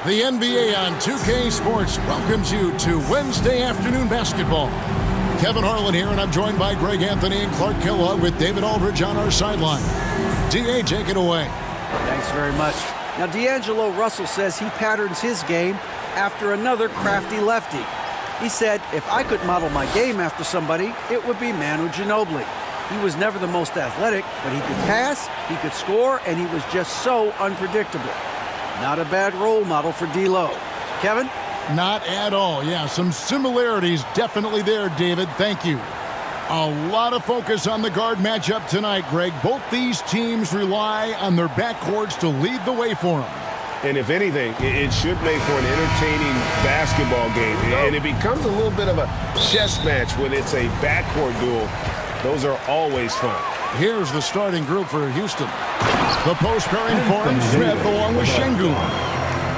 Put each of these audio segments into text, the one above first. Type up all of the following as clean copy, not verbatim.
The NBA on 2K Sports welcomes you to Wednesday afternoon basketball. Kevin Harlan here, and I'm joined by Greg Anthony and Clark Kellogg with David Aldridge on our sideline. D.A., take it away. Thanks very much. Now, D'Angelo Russell says he patterns his game after another crafty lefty. He said, if I could model my game after somebody, it would be Manu Ginobili. He was never the most athletic, but he could pass, he could score, and he was just so unpredictable. Not a bad role model for D'Lo. Kevin? Not at all. Yeah, some similarities definitely there, David. Thank you. A lot of focus on the guard matchup tonight, Greg. Both these teams rely on their backcourts to lead the way for them. And if anything, it should make for an entertaining basketball game. And it becomes a little bit of a chess match when it's a backcourt duel. Those are always fun. Here's the starting group for Houston. The post pairing for him, Smith along with Şengün.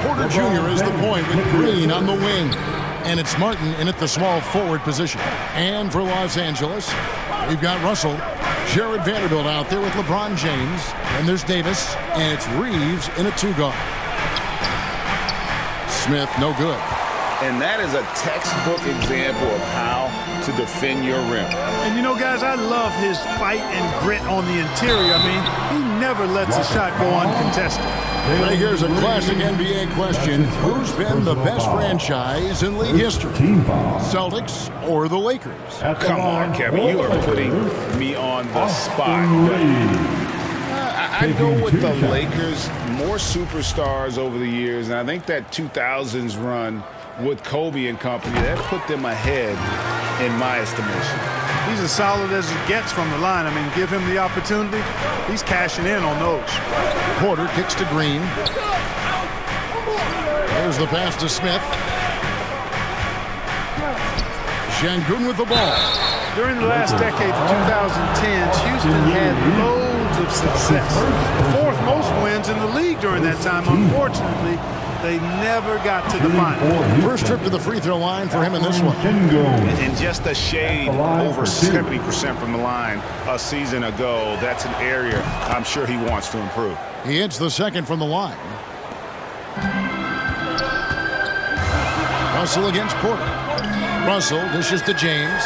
Porter Jr. is the point with Green on the wing. And it's Martin in at the small forward position. And for Los Angeles, we've got Russell. Jared Vanderbilt out there with LeBron James. And there's Davis. And it's Reeves in a two-guard. Smith, no good. And that is a textbook example of how to defend your rim. And you know, guys, I love his fight and grit on the interior. I mean, he never lets a shot go uncontested. Right, here's a classic NBA question. Who's been the best franchise in league history? Celtics or the Lakers? Come on, Kevin, you are putting me on the spot. I'd go with the Lakers. More superstars over the years, and I think that 2000s run with Kobe and company, that put them ahead in my estimation. He's as solid as it gets from the line. I mean, give him the opportunity. He's cashing in on those. Porter kicks to Green. There's the pass to Smith. Şengün with the ball. During the last decade, the 2010s, Houston had loads of success. The fourth most wins in the league during that time. Unfortunately, they never got to the final. First trip to the free throw line for him in this one. And just a shade over 70% from the line a season ago. That's an area I'm sure he wants to improve. He hits the second from the line. Russell against Porter. Russell dishes to James.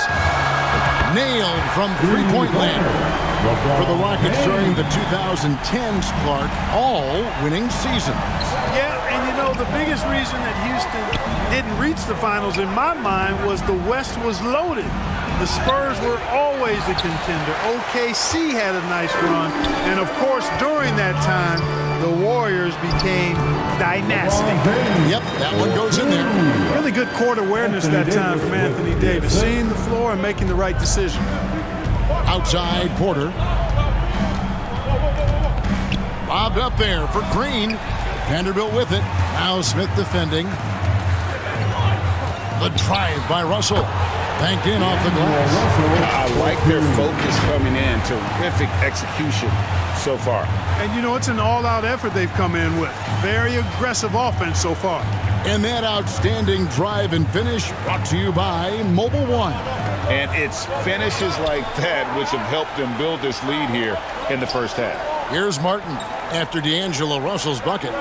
Nailed from three-point land. For the Rockets during the 2010s, Clark, all winning seasons. Yeah, and you know, the biggest reason that Houston didn't reach the finals in my mind was the West was loaded. The Spurs were always a contender. OKC had a nice run. And, of course, during that time, the Warriors became dynastic. Yep, that one goes in there. Really good court awareness that time from Anthony Davis. Seeing the floor and making the right decision. Outside, Porter. Lobbed up there for Green. Vanderbilt with it. Now Smith defending. The drive by Russell. Banked in off the glass. I like their focus coming in. Terrific execution so far. And, you know, it's an all-out effort they've come in with. Very aggressive offense so far. And that outstanding drive and finish brought to you by Mobile One. And it's finishes like that which have helped them build this lead here in the first half. Here's Martin after D'Angelo Russell's bucket.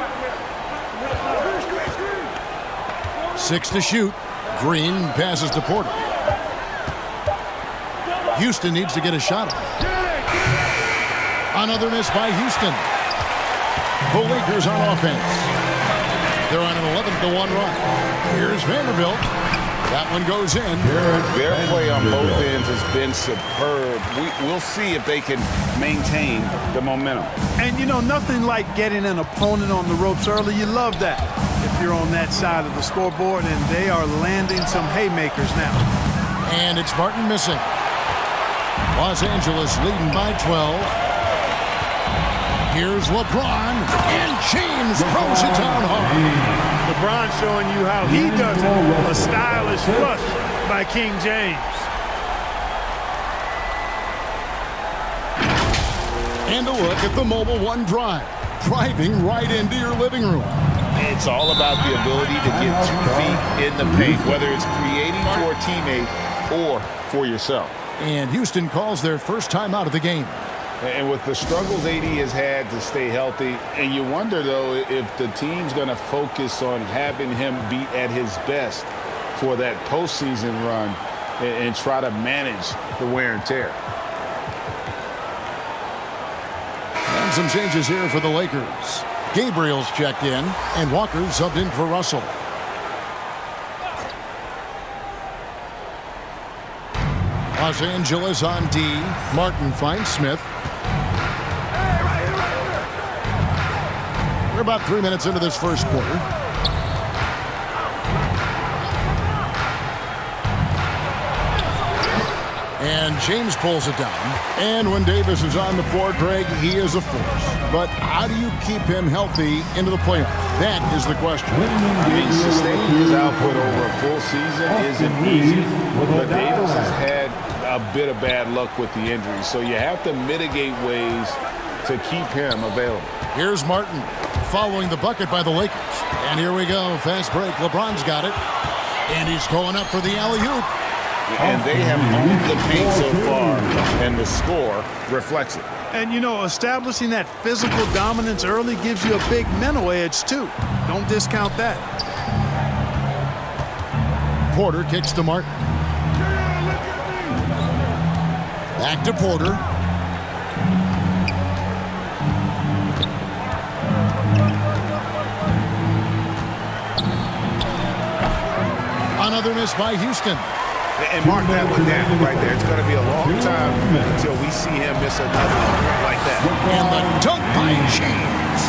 6 to shoot. Green passes to Porter. Houston needs to get a shot off. Another miss by Houston. The Lakers on offense. They're on an 11-1 run. Here's Vanderbilt. That one goes in. Their play on both ends has been superb. We'll see if they can maintain the momentum. And, you know, nothing like getting an opponent on the ropes early. You love that if you're on that side of the scoreboard, and they are landing some haymakers now. And it's Martin missing. Los Angeles leading by 12. Here's LeBron, and James throws it down hard. LeBron showing you how he does it. A stylish flush by King James. And a look at the Mobile One drive. Driving right into your living room. It's all about the ability to get 2 feet in the paint, whether it's creating for a teammate or for yourself. And Houston calls their first time out of the game. And with the struggles AD has had to stay healthy, and you wonder, though, if the team's going to focus on having him be at his best for that postseason run and try to manage the wear and tear. And some changes here for the Lakers. Gabriel's checked in, and Walker's subbed in for Russell. Los Angeles on D. Martin finds Smith. We're about 3 minutes into this first quarter. And James pulls it down. And when Davis is on the floor, Greg, he is a force. But how do you keep him healthy into the playoffs? That is the question. I mean, sustaining his output over a full season isn't easy. But Davis has had a bit of bad luck with the injury. So you have to mitigate ways to keep him available. Here's Martin following the bucket by the Lakers. And here we go. Fast break. LeBron's got it. And he's going up for the alley-oop. And they have owned the paint so far, and the score reflects it. And, you know, establishing that physical dominance early gives you a big mental edge, too. Don't discount that. Porter kicks to Martin. Back to Porter. Another miss by Houston. And mark that one down right there. It's going to be a long time until we see him miss another one like that. And the dunk by James.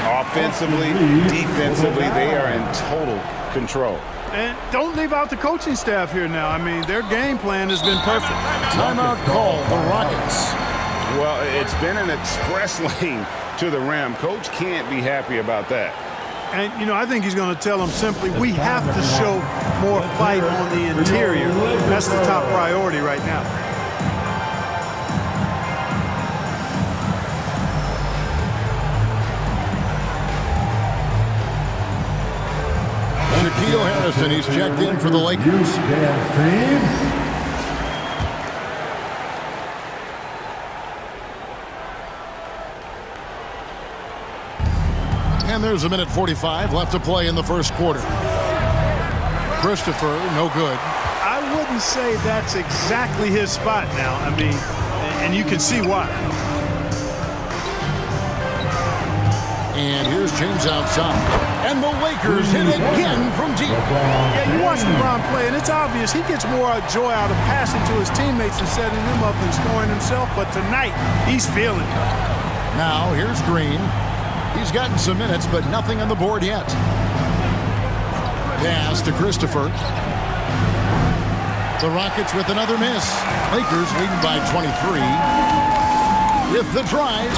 Offensively, defensively, they are in total control. And don't leave out the coaching staff here now. I mean, their game plan has been perfect. Timeout call, the Rockets. Well, it's been an express lane to the rim. Coach can't be happy about that. And, you know, I think he's going to tell them simply, we have to show more fight on the interior. That's the top priority right now. Shaquille Harrison, he's checked in for the Lakers. And there's a minute 45 left to play in the first quarter. Christopher, no good. I wouldn't say that's exactly his spot now. I mean, and you can see why. And here's James outside. And the Lakers hit again from deep. Yeah, you watch LeBron play, and it's obvious he gets more joy out of passing to his teammates and setting them up than scoring himself. But tonight, he's feeling it. Now, here's Green. He's gotten some minutes, but nothing on the board yet. Pass to Christopher. The Rockets with another miss. Lakers leading by 23. With the drive.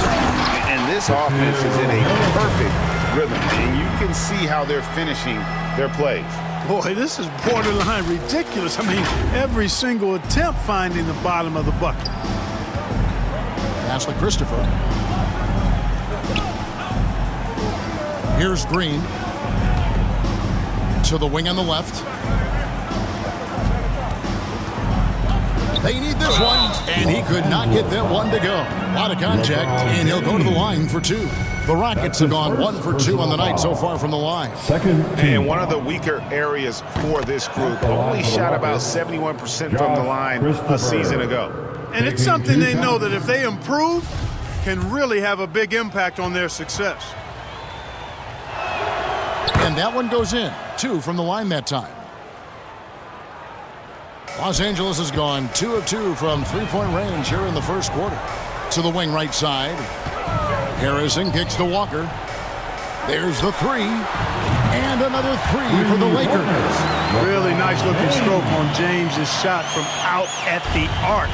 And this offense is in a perfect rhythm. And you can see how they're finishing their plays. Boy, this is borderline ridiculous. I mean, every single attempt finding the bottom of the bucket. Pass to Christopher. Here's Green. To the wing on the left. They need this one, and he could not get that one to go. A lot of contact, and he'll go to the line for two. The Rockets have gone 1 for 2 on the night so far from the line. And one of the weaker areas for this group, only shot about 71% from the line a season ago. And it's something they know that if they improve, can really have a big impact on their success. And that one goes in. 2 from the line that time. Los Angeles has gone 2 of 2 from three-point range here in the first quarter. To the wing right side. Harrison kicks to Walker. There's the 3. And another 3 for the Lakers. Really nice looking stroke on James's shot from out at the arc.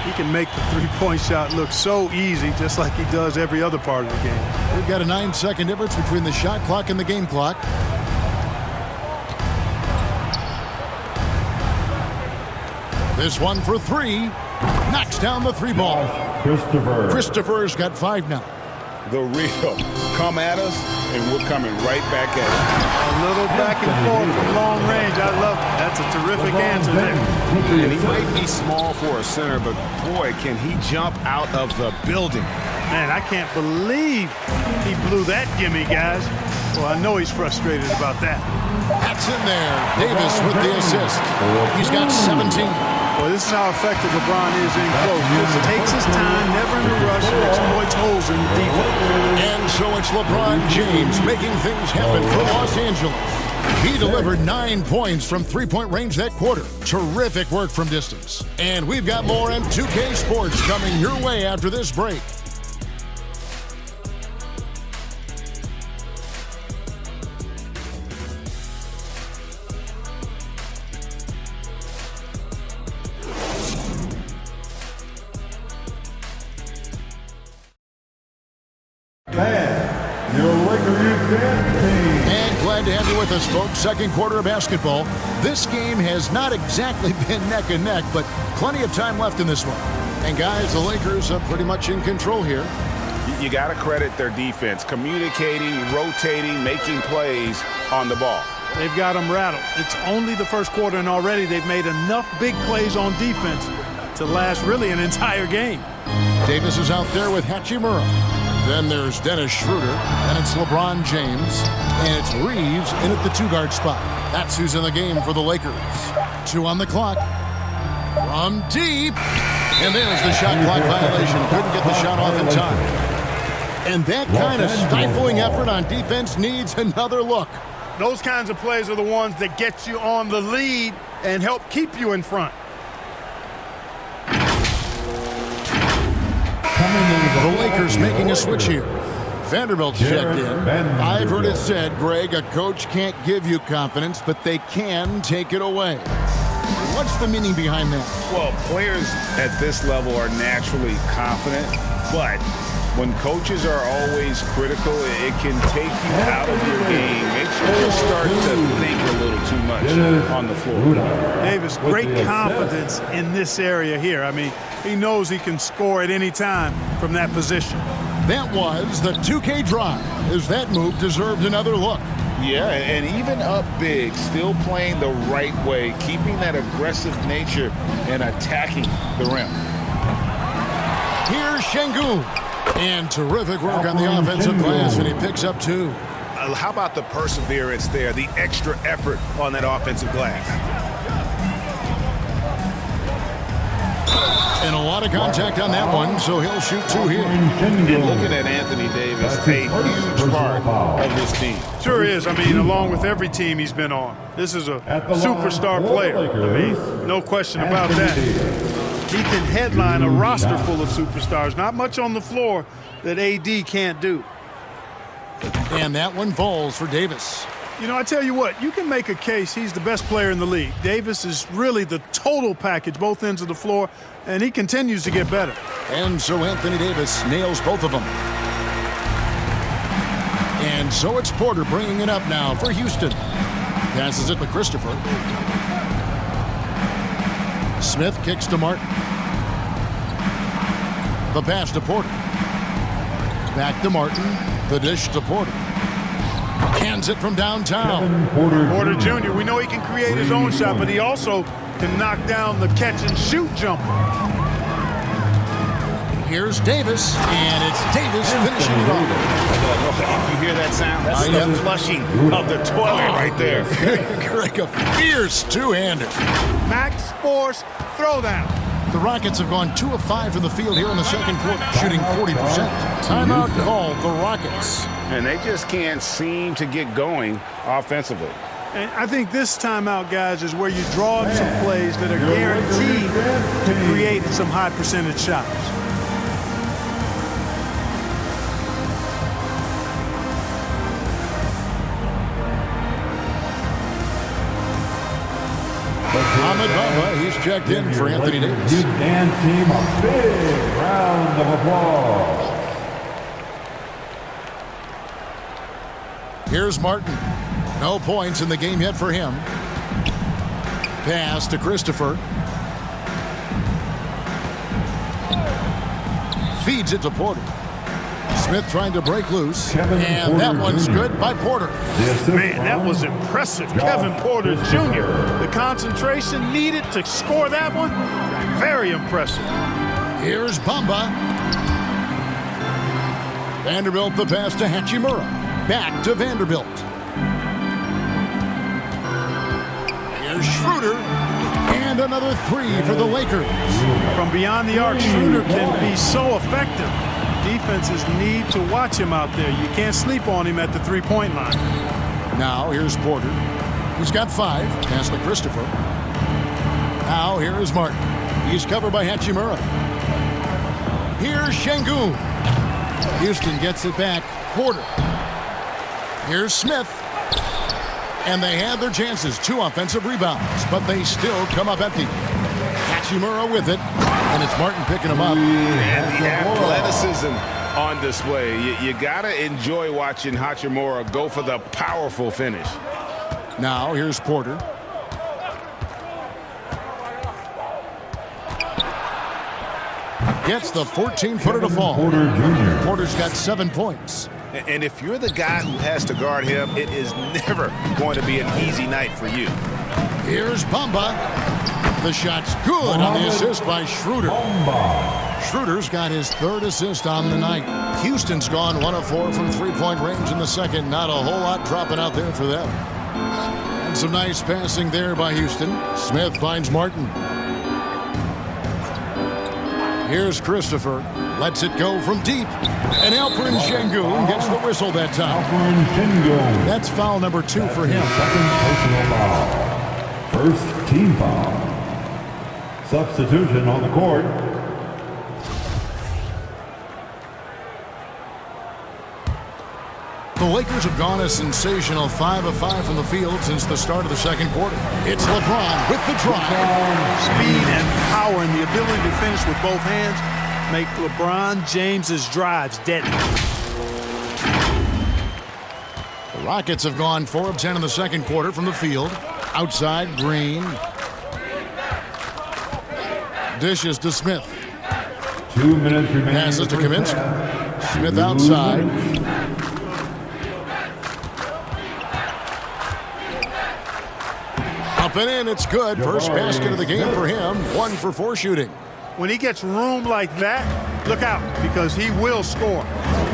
He can make the three-point shot look so easy, just like he does every other part of the game. We've got a 9-second difference between the shot clock and the game clock. This one for 3. Knocks down the 3 ball. Christopher's got 5 now. The real come at us and we're coming right back at it. A little back and forth from long range. I love it. That's a terrific answer there. And he might be small for a center, but boy, can he jump out of the building. Man, I can't believe he blew that gimme, guys. Well, I know he's frustrated about that. That's in there. Davis with the assist. He's got 17. Well, this is how effective LeBron is in close. Just takes his time, never in a rush, and exploits holes in the defense. And so it's LeBron James making things happen for Los Angeles. He delivered 9 points from three-point range that quarter. Terrific work from distance. And we've got more M2K Sports coming your way after this break. And glad to have you with us, folks. Second quarter of basketball. This game has not exactly been neck and neck, but plenty of time left in this one. And guys, the Lakers are pretty much in control here. You got to credit their defense, communicating, rotating, making plays on the ball. They've got them rattled. It's only the first quarter, and already they've made enough big plays on defense to last really an entire game. Davis is out there with Hachimura. Then there's Dennis Schroeder, and it's LeBron James, and it's Reeves in at the two-guard spot. That's who's in the game for the Lakers. 2 on the clock. From deep. And there's the shot clock violation. Couldn't get the shot off in time. And that kind of stifling effort on defense needs another look. Those kinds of plays are the ones that get you on the lead and help keep you in front. The Lakers making a switch here. Vanderbilt's checked in. I've heard it said, Greg, a coach can't give you confidence, but they can take it away. What's the meaning behind that? Well, players at this level are naturally confident, but when coaches are always critical, it can take you out of your game. Makes you just start to think a little too much on the floor. Davis, great confidence in this area here. I mean, he knows he can score at any time from that position. That was the 2K drive, as that move deserved another look. Yeah, and even up big, still playing the right way, keeping that aggressive nature and attacking the rim. Here's Şengün. And terrific work on the offensive glass, and he picks up 2. How about the perseverance there, the extra effort on that offensive glass? And a lot of contact on that one, so he'll shoot 2 here. And looking at Anthony Davis, a huge part of this team. Sure is. I mean, along with every team he's been on. This is a superstar player. I mean, no question about that. He can headline a roster full of superstars. Not much on the floor that AD can't do. And that one falls for Davis. You know, I tell you what, you can make a case he's the best player in the league. Davis is really the total package, both ends of the floor, and he continues to get better. And so Anthony Davis nails both of them. And so it's Porter bringing it up now for Houston. Passes it to Christopher. Smith kicks to Martin. The pass to Porter. Back to Martin. The dish to Porter. Hands it from downtown. Porter Jr., we know he can create his own shot, but he also can knock down the catch-and-shoot jumper. Here's Davis, and it's Davis finishing it off. You hear that sound? That's the flushing of the toilet right there. Greg, a fierce two-hander. Max Force throwdown. The Rockets have gone 2 of 5 from the field here in the second quarter, shooting 40%. Timeout called the Rockets. And they just can't seem to get going offensively. And I think this timeout, guys, is where you draw up some plays that are guaranteed to create some high percentage shots. Ahmed Bamba, he's checked in for Anthony Davis. Give Dan team a big round of applause. Here's Martin. No points in the game yet for him. Pass to Christopher. Feeds it to Porter. Smith trying to break loose. Kevin And that Porter one's Jr. good by Porter. The assist Man, that from was impressive. Josh Kevin Porter Jr. Christopher. The concentration needed to score that one, very impressive. Here's Bamba. Vanderbilt the pass to Hachimura. Back to Vanderbilt. Here's Schroeder. And another three for the Lakers. From beyond the arc, Schroeder can be so effective. Defenses need to watch him out there. You can't sleep on him at the three-point line. Now here's Porter. He's got 5. Pass to Christopher. Now here is Martin. He's covered by Hachimura. Here's Şengün. Houston gets it back. Porter. Here's Smith. And they had their chances. 2 offensive rebounds. But they still come up empty. Hachimura with it. And it's Martin picking him up. And the athleticism on display. You got to enjoy watching Hachimura go for the powerful finish. Now here's Porter. Gets the 14-footer to fall. Porter Jr. Porter's got 7 points. And if you're the guy who has to guard him, it is never going to be an easy night for you. Here's Bamba. The shot's good on the assist by Schroeder. Schroeder's got his 3rd assist on the night. Houston's gone 1 of 4 from three-point range in the second. Not a whole lot dropping out there for them. And some nice passing there by Houston. Smith finds Martin. Here's Christopher. Lets it go from deep. And Alperen Şengün gets the whistle that time. Alperen Şengün. That's foul number 2 for him. Second personal foul. First team foul. Substitution on the court. The Lakers have gone a sensational 5 of 5 from the field since the start of the second quarter. It's LeBron with the drive. Speed and power and the ability to finish with both hands make LeBron James's drives deadly. The Rockets have gone 4 of 10 in the second quarter from the field. Outside, Green. Dishes to Smith. 2 minutes remaining. Passes to Kaminsky. Smith outside. Up and in, it's good. First basket of the game for him. 1 for 4 shooting. When he gets room like that, look out, because he will score.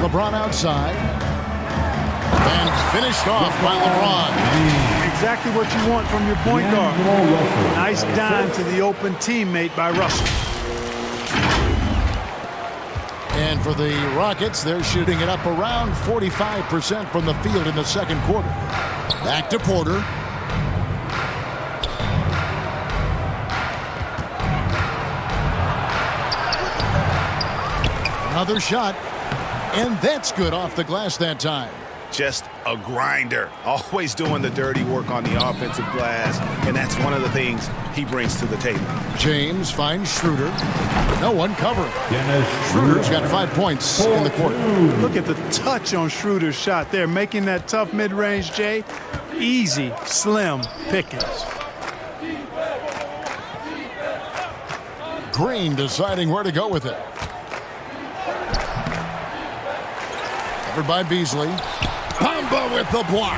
LeBron outside. And finished off by LeBron. Exactly what you want from your point guard. Nice dime to the open teammate by Russell. And for the Rockets, they're shooting it up around 45% from the field in the second quarter. Back to Porter. Another shot. And that's good off the glass that time. Just a grinder, always doing the dirty work on the offensive glass, and that's one of the things he brings to the table. James finds Schroeder. No one covering. Schroeder's got 5 points in the quarter. Look at the touch on Schroeder's shot there, making that tough mid-range, Jay. Easy, slim pickings. Green deciding where to go with it. Covered by Beasley. Bamba with the block.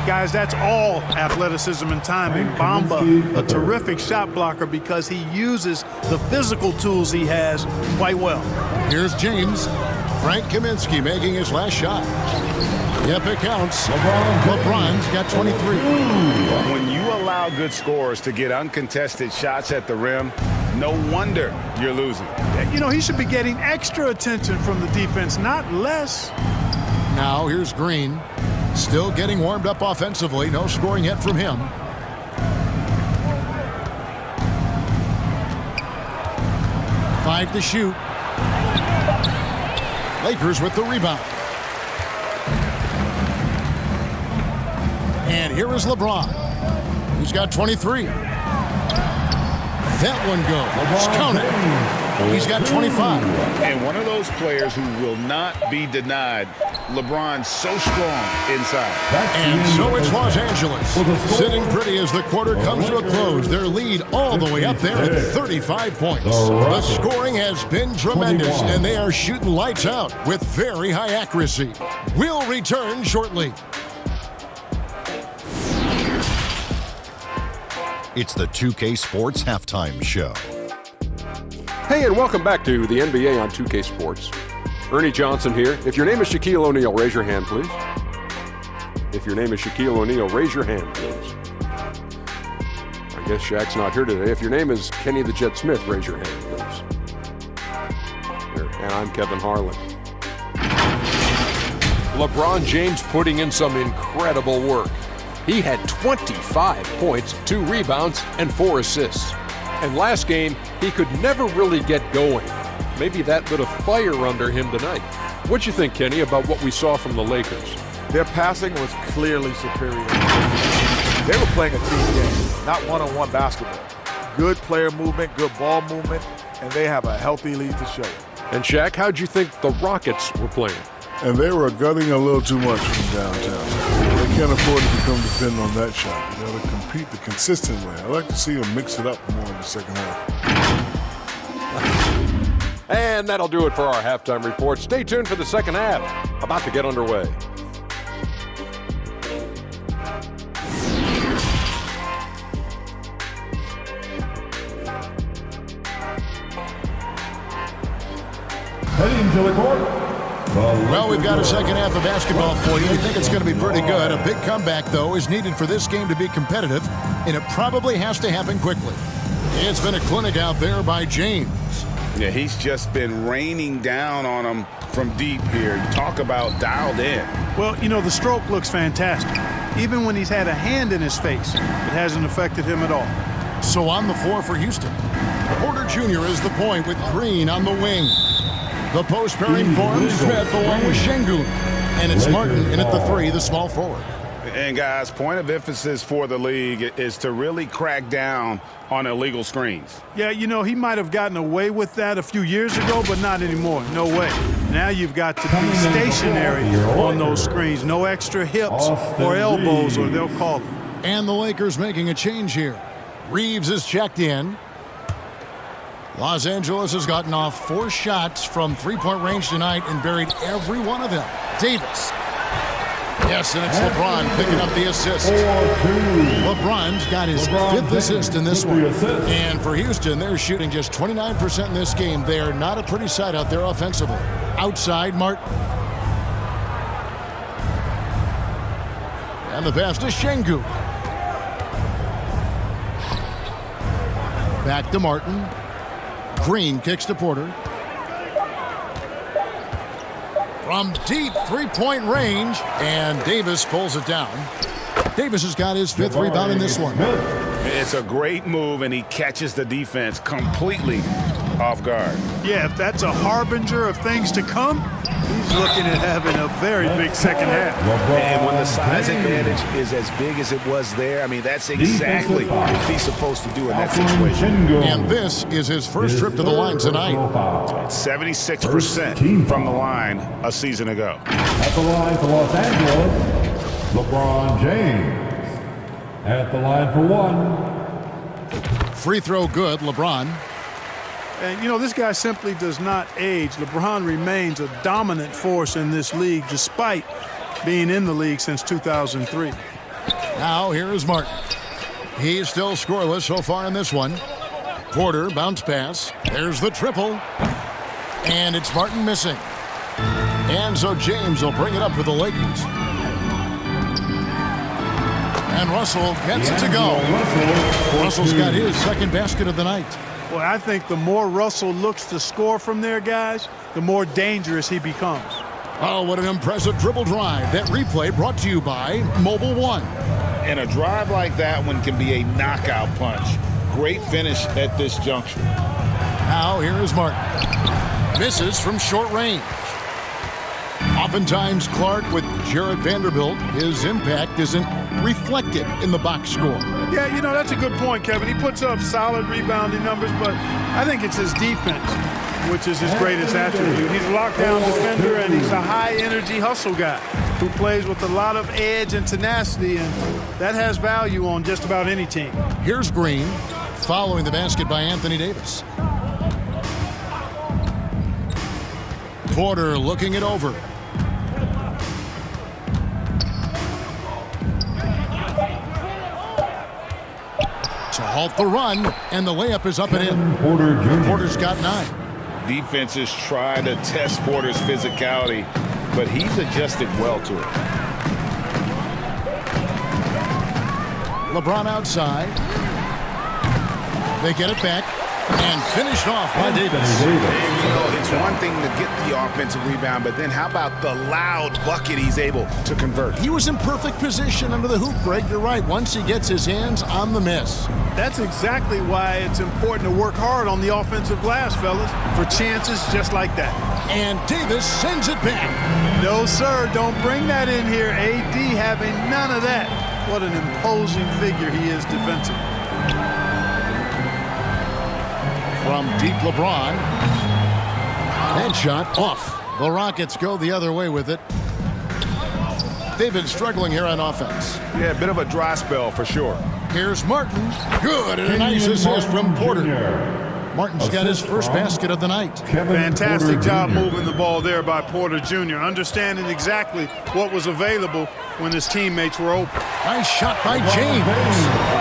Guys, that's all athleticism and timing. Bamba, a terrific shot blocker because he uses the physical tools he has quite well. Here's James. Frank Kaminsky making his last shot. Yep, it counts. LeBron's got 23. When you allow good scorers to get uncontested shots at the rim, no wonder you're losing. You know, he should be getting extra attention from the defense, not less. Now here's Green. Still getting warmed up offensively. No scoring yet from him. Five to shoot. Lakers with the rebound. And here is LeBron. He's got 23. That one goes. Count it. He's got 25. And one of those players who will not be denied. LeBron's so strong inside. And so it's Los Angeles, sitting pretty as the quarter comes to a close. Their lead all the way up there at 35 points. The scoring has been tremendous, and they are shooting lights out with very high accuracy. We'll return shortly. It's the 2K Sports Halftime Show. Hey, and welcome back to the NBA on 2K Sports. Ernie Johnson here. If your name is Shaquille O'Neal, raise your hand, please. If your name is Shaquille O'Neal, raise your hand, please. I guess Shaq's not here today. If your name is Kenny the Jet Smith, raise your hand, please. There. And I'm Kevin Harlan. LeBron James putting in some incredible work. He had 25 points, 2 rebounds, and 4 assists. And last game, he could never really get going. Maybe that lit a fire under him tonight. What'd you think, Kenny, about what we saw from the Lakers? Their passing was clearly superior. They were playing a team game, not one-on-one basketball. Good player movement, good ball movement, and they have a healthy lead to show it. And Shaq, how'd you think the Rockets were playing? And they were gutting a little too much from downtown. They can't afford to become dependent on that shot. They got to compete the consistent way. I like to see them mix it up more in the second half. And that'll do it for our halftime report. Stay tuned for the second half. About to get underway. Heading to the court. Well, we've got a second half of basketball for you. We think it's going to be pretty good. A big comeback, though, is needed for this game to be competitive, and it probably has to happen quickly. It's been a clinic out there by James. Yeah, he's just been raining down on him from deep here. You talk about dialed in. Well, you know, the stroke looks fantastic. Even when he's had a hand in his face, it hasn't affected him at all. So on the floor for Houston, Porter Jr. is the point with Green on the wing. The post pairing forms Smith along with Şengün. And it's Martin in at the 3, the small forward. And guys, point of emphasis for the league is to really crack down on illegal screens. Yeah, you know, he might have gotten away with that a few years ago, but not anymore. No way. Now you've got to be stationary on those screens. No extra hips or elbows, or they'll call them. And the Lakers making a change here. Reeves is checked in. Los Angeles has gotten off 4 shots from three-point range tonight and buried every one of them. Davis. Yes, and it's LeBron picking up the assist. LeBron's got his 5th assist in this one. And for Houston, they're shooting just 29% in this game. They are not a pretty sight out there offensively. Outside, Martin. And the pass to Şengün. Back to Martin. Green kicks to Porter. From deep three-point range, and Davis pulls it down. Davis has got his 5th rebound in this one. It's a great move, and he catches the defense completely off guard. Yeah, if that's a harbinger of things to come, he's looking at having a very big second half. And when the size advantage is as big as it was there, I mean, that's exactly what he's supposed to do in that situation. And this is his first trip to the line tonight. 76% from the line a season ago. At the line for Los Angeles, LeBron James. At the line for 1. Free throw good, LeBron. And, you know, this guy simply does not age. LeBron remains a dominant force in this league despite being in the league since 2003. Now here is Martin. He's still scoreless so far in this one. Porter, bounce pass. There's the triple. And it's Martin missing. And so James will bring it up for the Lakers. And Russell gets it to go. Russell's got his 2nd basket of the night. Well, I think the more Russell looks to score from there, guys, the more dangerous he becomes. Oh, what an impressive dribble drive. That replay brought to you by Mobile One. And a drive like that one can be a knockout punch. Great finish at this juncture. Now here is Martin. Misses from short range. Oftentimes, Clark with Jared Vanderbilt, his impact isn't reflected in the box score. Yeah, you know, that's a good point, Kevin. He puts up solid rebounding numbers, but I think it's his defense, which is his greatest attribute. He's a lockdown defender, and he's a high-energy hustle guy who plays with a lot of edge and tenacity, and that has value on just about any team. Here's Green, following the basket by Anthony Davis. Porter looking it over. To halt the run, and the layup is up and in. Porter's got 9. Defenses try to test Porter's physicality, but he's adjusted well to it. LeBron outside. They get it back and finished off by Davis. And, you know, it's one thing to get the offensive rebound, but then how about the loud bucket he's able to convert? He was in perfect position under the hoop, Greg. You're right. Once he gets his hands on the miss. That's exactly why it's important to work hard on the offensive glass, fellas, for chances just like that. And Davis sends it back. No, sir, don't bring that in here. AD having none of that. What an imposing figure he is defensively. From deep, LeBron. Headshot off. The Rockets go the other way with it. They've been struggling here on offense. Yeah, a bit of a dry spell for sure. Here's Martin. Good, and a nice assist from Porter. Martin's got his first basket of the night. Fantastic job moving the ball there by Porter Jr., understanding exactly what was available when his teammates were open. Nice shot by James.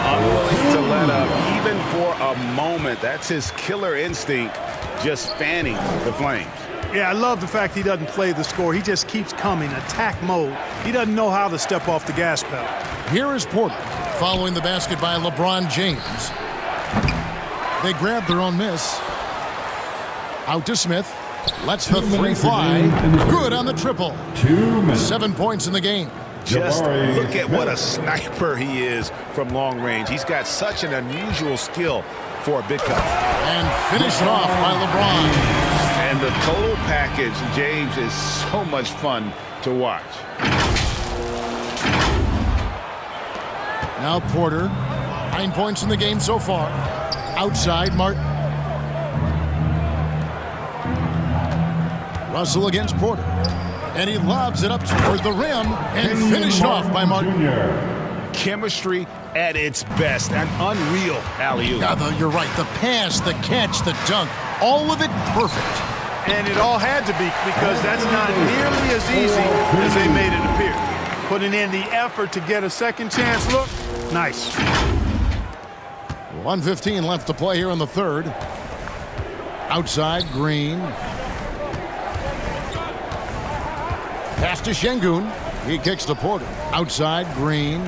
Unwilling to let up, even for a moment. That's his killer instinct, just fanning the flames. Yeah, I love the fact he doesn't play the score. He just keeps coming, attack mode. He doesn't know how to step off the gas pedal. Here is Porter, following the basket by LeBron James. They grab their own miss. Out to Smith. Lets the three fly. Good on the triple. 7 points in the game. Just look at what a sniper he is from long range. He's got such an unusual skill for a big guy. And finished off by LeBron. And the total package, James, is so much fun to watch. Now Porter. 9 points in the game so far. Outside, Martin. Russell against Porter. And he lobs it up toward the rim and finished off by Martin. Chemistry at its best. An unreal alley-oop. Yeah, you're right. The pass, the catch, the dunk, all of it perfect. And it all had to be, because that's not nearly as easy as they made it appear. Putting in the effort to get a second chance look, nice. 1:15 left to play here in the third. Outside, Green. Pass to Şengün. He kicks to Porter. Outside, Green.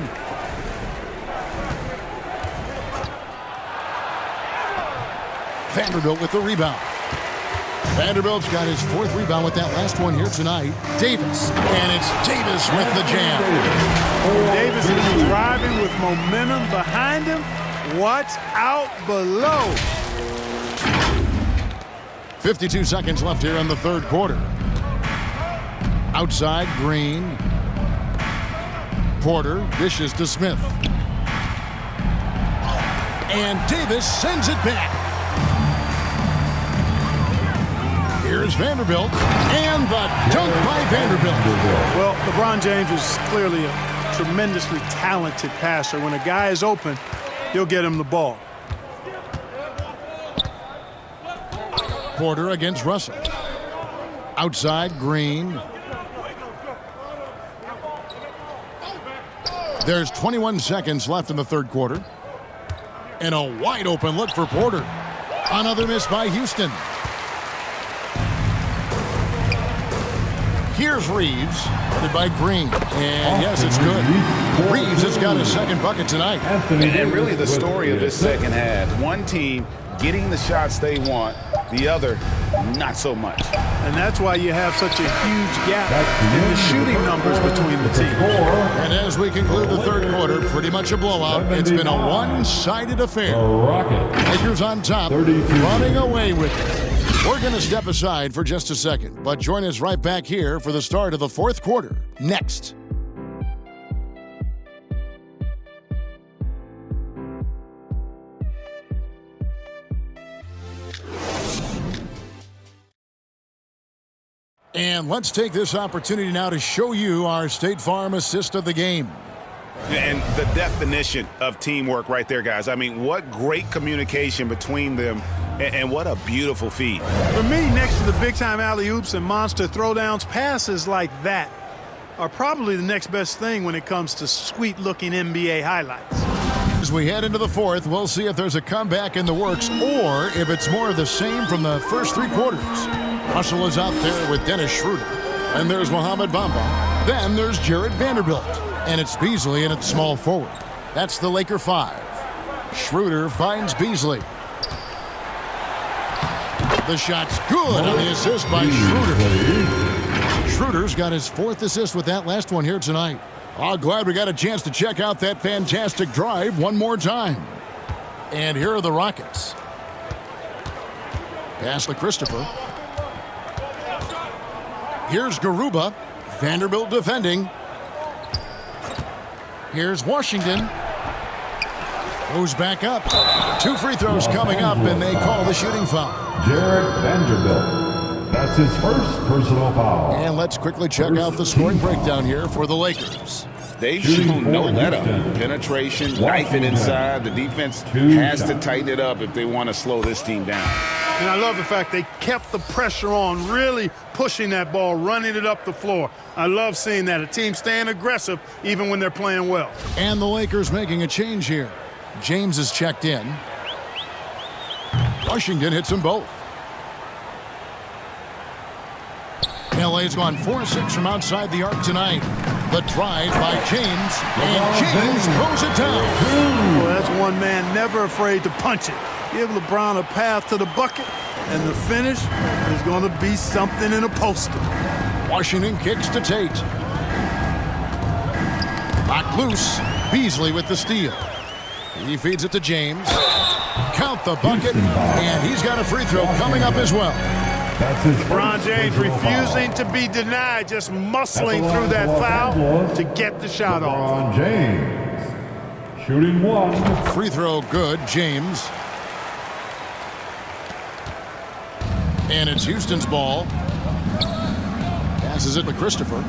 Vanderbilt with the rebound. Vanderbilt's got his 4th rebound with that last one here tonight. Davis. And it's Davis with the jam. Davis is driving with momentum behind him. What's out below? 52 seconds left here in the third quarter. Outside, Green. Porter dishes to Smith. And Davis sends it back. Here's Vanderbilt. And the dunk by Vanderbilt. Well, LeBron James is clearly a tremendously talented passer. When a guy is open, he'll get him the ball. Porter against Russell. Outside, Green. There's 21 seconds left in the third quarter. And a wide open look for Porter. Another miss by Houston. Here's Reeves, guarded by Green. And yes, it's good. Reeves has got his second bucket tonight. And really the story of this second half. One team getting the shots they want, the other not so much. And that's why you have such a huge gap in the shooting numbers between the teams. And as we conclude the third quarter, pretty much a blowout. It's been a one-sided affair. Lakers on top, running away with it. We're going to step aside for just a second, but join us right back here for the start of the fourth quarter. Next. And let's take this opportunity now to show you our State Farm assist of the game. And the definition of teamwork right there, guys. I mean, what great communication between them, and what a beautiful feed. For me, next to the big-time alley-oops and monster throwdowns, passes like that are probably the next best thing when it comes to sweet-looking NBA highlights. As we head into the fourth, we'll see if there's a comeback in the works or if it's more of the same from the first three quarters. Russell is out there with Dennis Schroeder. And there's Mohamed Bamba. Then there's Jared Vanderbilt. And it's Beasley in at small forward. That's the Laker 5. Schroeder finds Beasley. The shot's good on the assist by Schroeder. Schroeder's got his 4th assist with that last one here tonight. Oh, glad we got a chance to check out that fantastic drive one more time. And here are the Rockets. Pass to Christopher. Here's Garuba. Vanderbilt defending. Here's Washington. Goes back up. 2 free throws coming up, and they call the shooting foul. Jared Vanderbilt. That's his first personal foul. And let's quickly check out the scoring breakdown here for the Lakers. They've shown no let-up. Penetration, knifing inside. The defense has to tighten it up if they want to slow this team down. And I love the fact they kept the pressure on, really pushing that ball, running it up the floor. I love seeing that. A team staying aggressive even when they're playing well. And the Lakers making a change here. James is checked in. Washington hits them both. LA's gone 4-6 from outside the arc tonight. The drive by James, and James throws it down. Well, that's one man never afraid to punch it. Give LeBron a path to the bucket, and the finish is going to be something in a poster. Washington kicks to Tate. Knocked loose. Beasley with the steal. He feeds it to James. Count the bucket, and he's got a free throw coming up as well. That's his LeBron James refusing to be denied, just muscling through that foul to get the shot off. LeBron James shooting 1. Free throw good, James. And it's Houston's ball. Passes it to Christopher.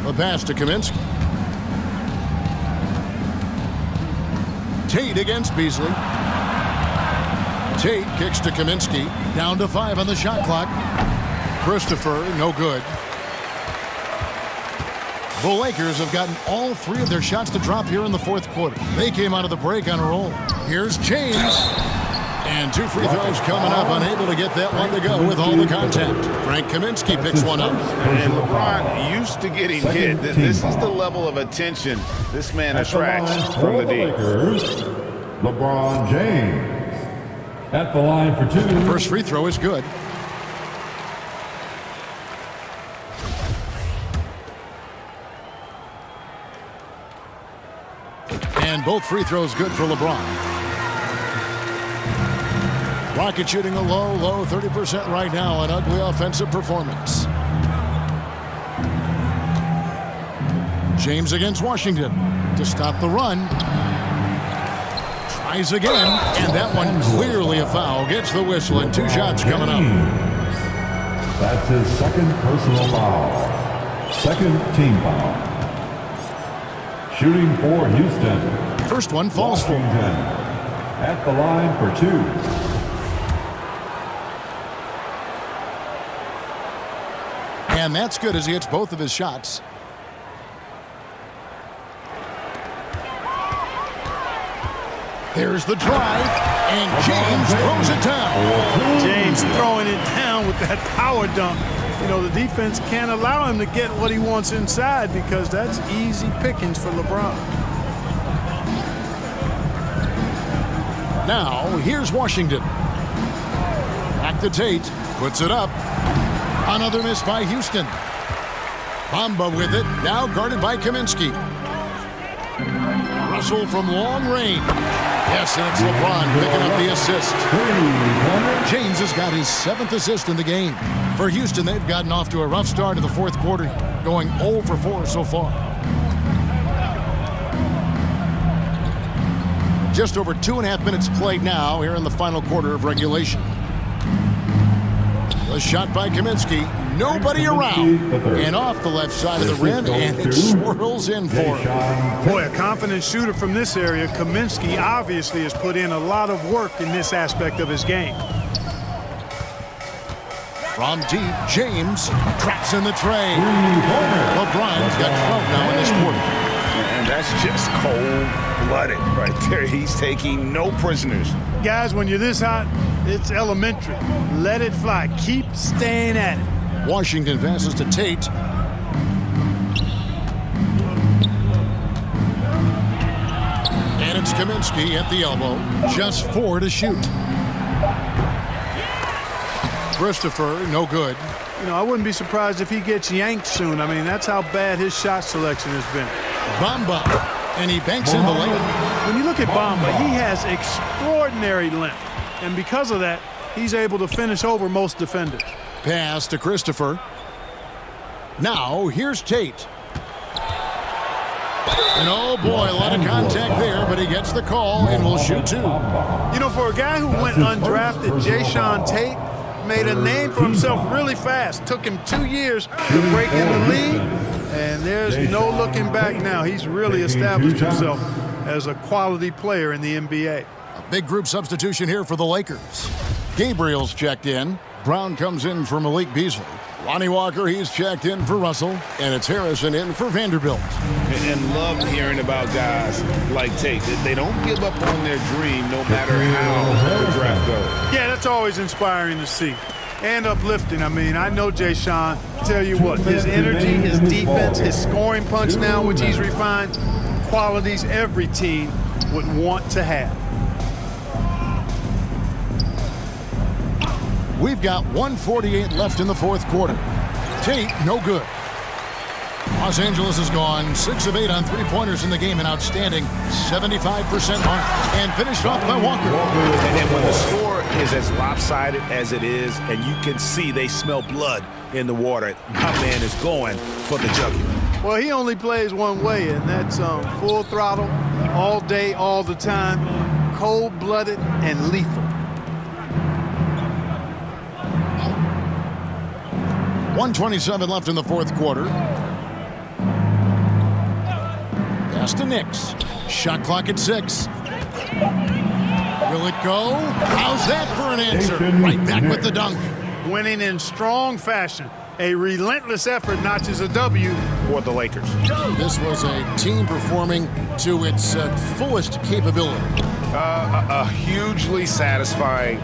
The pass to Kaminsky. Tate against Beasley. Tate kicks to Kaminsky. Down to 5 on the shot clock. Christopher, no good. The Lakers have gotten all 3 of their shots to drop here in the fourth quarter. They came out of the break on a roll. Here's James. And 2 free throws coming up, unable to get that one to go with all the contact. Frank Kaminsky picks one up. And LeBron used to getting hit. This is the level of attention this man attracts from the deep. LeBron James at the line for 2. First free throw is good. And both free throws good for LeBron. Rocket shooting a low 30% right now. An ugly offensive performance. James against Washington to stop the run. Tries again, and that one clearly a foul. Gets the whistle, and 2 shots coming up. That's his 2nd personal foul. 2nd team foul. Shooting for Houston. First one falls for Washington at the line for 2. And that's good as he hits both of his shots. There's the drive, and James throws it down. James throwing it down with that power dunk. You know, the defense can't allow him to get what he wants inside because that's easy pickings for LeBron. Now, here's Washington. Back to Tate. Puts it up. Another miss by Houston. Bamba with it. Now guarded by Kaminsky. Russell from long range. Yes, and it's LeBron picking up the assist. James has got his 7th assist in the game. For Houston, they've gotten off to a rough start in the fourth quarter, going 0 for 4 so far. Just over 2.5 minutes played now here in the final quarter of regulation. The shot by Kaminsky. Nobody around. And off the left side of the rim, and it swirls in for him. Boy, a confident shooter from this area. Kaminsky obviously has put in a lot of work in this aspect of his game. From deep, James traps in the tray. LeBron's got 12 now in this quarter. And that's just cold-blooded right there. He's taking no prisoners. Guys, when you're this hot, it's elementary. Let it fly. Keep staying at it. Washington passes to Tate. And it's Kaminsky at the elbow. Just 4 to shoot. Christopher, no good. You know, I wouldn't be surprised if he gets yanked soon. I mean, that's how bad his shot selection has been. Bamba, and he banks in the layup. When you look at Bamba, he has extraordinary length. And because of that, he's able to finish over most defenders. Pass to Christopher. Now, here's Tate. And oh boy, a lot of contact there, but he gets the call and will shoot 2. You know, for a guy who went undrafted, Jayshawn Tate made a name for himself really fast. Took him 2 years to break in the league, and there's no looking back now. He's really established himself as a quality player in the NBA. A big group substitution here for the Lakers. Gabriel's checked in. Brown comes in for Malik Beasley. Lonnie Walker, he's checked in for Russell. And it's Harrison in for Vanderbilt. And love hearing about guys like Tate. They don't give up on their dream no matter how the draft goes. Yeah, that's always inspiring to see. And uplifting. I mean, I know Jayshawn. Tell you what, his energy, his defense, his scoring punch now, which he's refined, qualities every team would want to have. We've got 1:48 left in the fourth quarter. Tate, no good. Los Angeles has gone 6 of 8 on three-pointers in the game, an outstanding 75% mark, and finished off by Walker. And when the score is as lopsided as it is, and you can see they smell blood in the water, my man is going for the jugular. Well, he only plays one way, and that's full throttle, all day, all the time, cold-blooded and lethal. 1:27 left in the fourth quarter. Pass to Nix. Shot clock at 6. Will it go? How's that for an answer? Right back with the dunk. Winning in strong fashion. A relentless effort notches a W for the Lakers. This was a team performing to its fullest capability. A hugely satisfying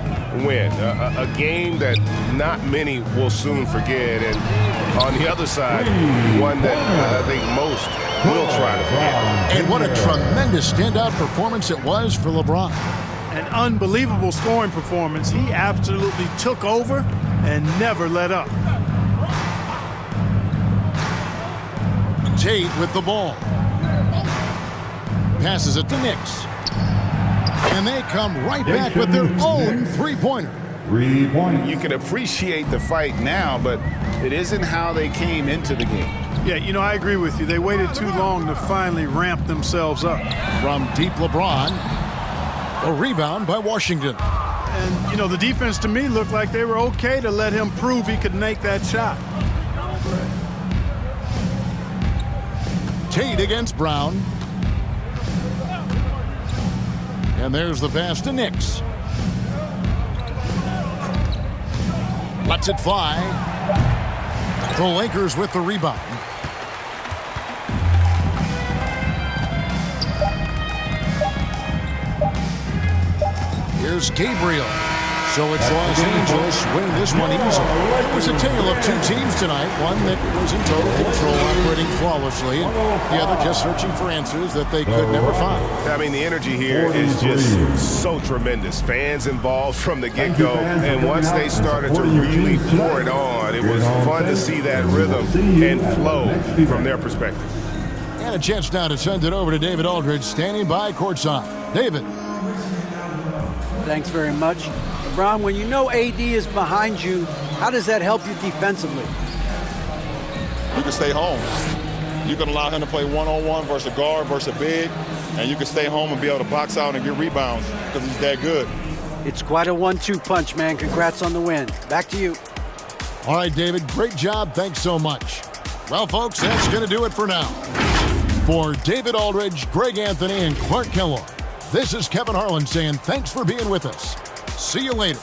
win. A game that not many will soon forget. And on the other side, one that I think most will try to forget. And what a tremendous standout performance it was for LeBron. An unbelievable scoring performance. He absolutely took over and never let up. Tate with the ball. Passes it to Nix. And they come right back with their own three-pointer. 3 points. You can appreciate the fight now, but it isn't how they came into the game. Yeah, you know, I agree with you. They waited too long to finally ramp themselves up. From deep LeBron. A rebound by Washington. And, you know, the defense to me looked like they were okay to let him prove he could make that shot. Tate against Brown. And there's the pass to Nix. Lets it fly. The Lakers with the rebound. Here's Gabriel. So it's Los Angeles winning this one easily. It was a tale of two teams tonight. One that was in total control, operating flawlessly, and the other just searching for answers that they could never find. I mean, the energy here is just so tremendous. Fans involved from the get-go, and once they started to really pour it on, it was fun to see that rhythm and flow from their perspective. And a chance now to send it over to David Aldridge, standing by courtside. David. Thanks very much. LeBron, when you know AD is behind you, how does that help you defensively? You can stay home. You can allow him to play one-on-one versus a guard versus a big, and you can stay home and be able to box out and get rebounds because he's that good. It's quite a 1-2 punch, man. Congrats on the win. Back to you. All right, David, great job. Thanks so much. Well, folks, that's going to do it for now. For David Aldridge, Greg Anthony, and Clark Kellogg, this is Kevin Harlan saying thanks for being with us. See you later.